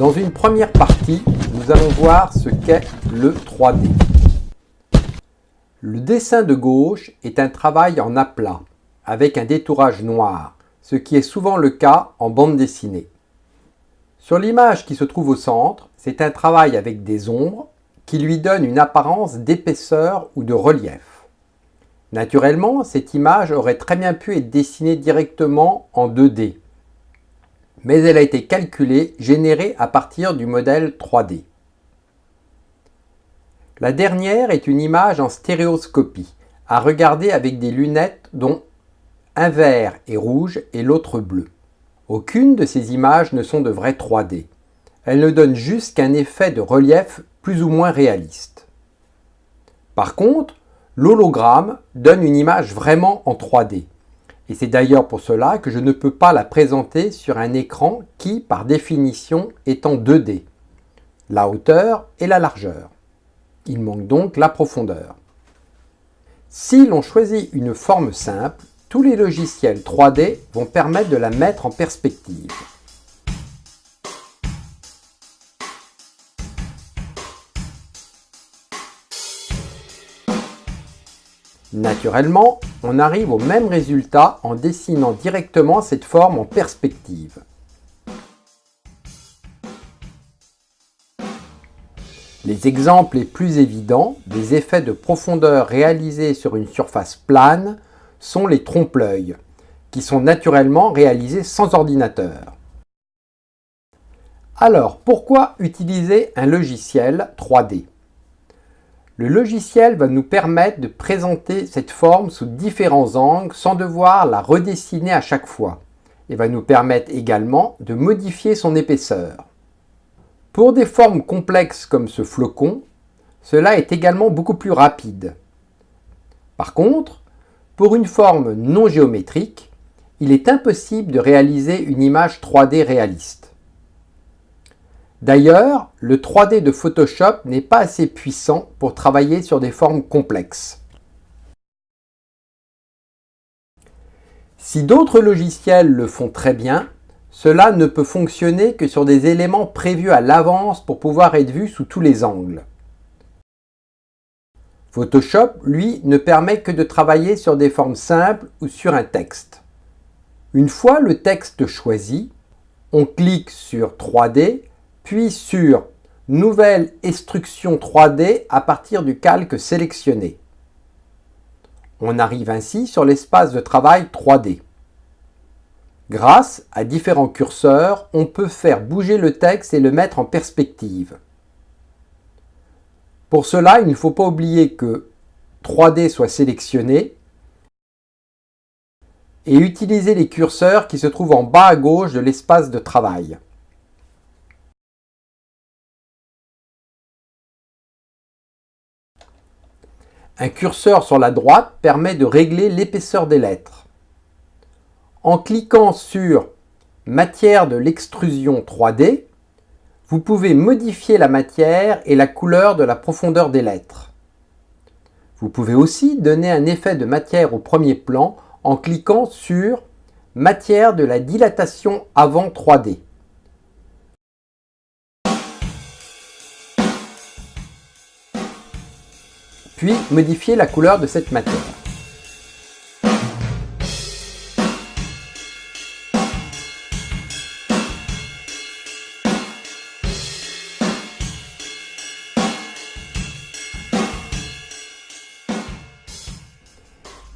Dans une première partie, nous allons voir ce qu'est le 3D. Le dessin de gauche est un travail en aplat, avec un détourage noir, ce qui est souvent le cas en bande dessinée. Sur l'image qui se trouve au centre, c'est un travail avec des ombres qui lui donnent une apparence d'épaisseur ou de relief. Naturellement, cette image aurait très bien pu être dessinée directement en 2D, mais elle a été calculée, générée à partir du modèle 3D. La dernière est une image en stéréoscopie, à regarder avec des lunettes dont un vert est rouge et l'autre bleu. Aucune de ces images ne sont de vrai 3D. Elles ne donnent juste qu'un effet de relief plus ou moins réaliste. Par contre, l'hologramme donne une image vraiment en 3D. Et c'est d'ailleurs pour cela que je ne peux pas la présenter sur un écran qui, par définition, est en 2D. La hauteur et la largeur. Il manque donc la profondeur. Si l'on choisit une forme simple, tous les logiciels 3D vont permettre de la mettre en perspective. Naturellement, on arrive au même résultat en dessinant directement cette forme en perspective. Les exemples les plus évidents des effets de profondeur réalisés sur une surface plane sont les trompe-l'œil, qui sont naturellement réalisés sans ordinateur. Alors, pourquoi utiliser un logiciel 3D ? Le logiciel va nous permettre de présenter cette forme sous différents angles sans devoir la redessiner à chaque fois et va nous permettre également de modifier son épaisseur. Pour des formes complexes comme ce flocon, cela est également beaucoup plus rapide. Par contre, pour une forme non géométrique, il est impossible de réaliser une image 3D réaliste. D'ailleurs, le 3D de Photoshop n'est pas assez puissant pour travailler sur des formes complexes. Si d'autres logiciels le font très bien, cela ne peut fonctionner que sur des éléments prévus à l'avance pour pouvoir être vus sous tous les angles. Photoshop, lui, ne permet que de travailler sur des formes simples ou sur un texte. Une fois le texte choisi, on clique sur 3D, puis sur Nouvelle instruction 3D à partir du calque sélectionné. On arrive ainsi sur l'espace de travail 3D. Grâce à différents curseurs, on peut faire bouger le texte et le mettre en perspective. Pour cela, il ne faut pas oublier que 3D soit sélectionné et utiliser les curseurs qui se trouvent en bas à gauche de l'espace de travail. Un curseur sur la droite permet de régler l'épaisseur des lettres. En cliquant sur « Matière de l'extrusion 3D », vous pouvez modifier la matière et la couleur de la profondeur des lettres. Vous pouvez aussi donner un effet de matière au premier plan en cliquant sur « Matière de la dilatation avant 3D ». Puis modifier la couleur de cette matière.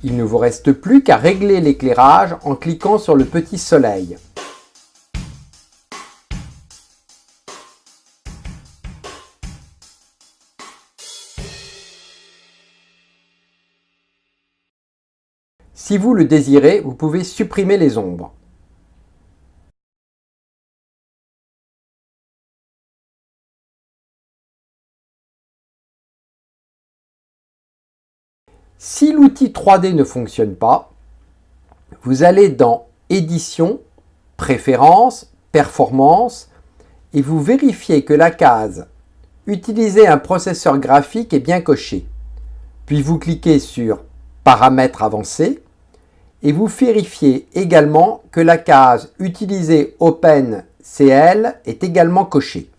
Il ne vous reste plus qu'à régler l'éclairage en cliquant sur le petit soleil. Si vous le désirez, vous pouvez supprimer les ombres. Si l'outil 3D ne fonctionne pas, vous allez dans Édition, Préférences, Performance et vous vérifiez que la case « Utiliser un processeur graphique » est bien cochée. Puis vous cliquez sur « Paramètres avancés » et vous vérifiez également que la case « Utiliser Open CL est également coché.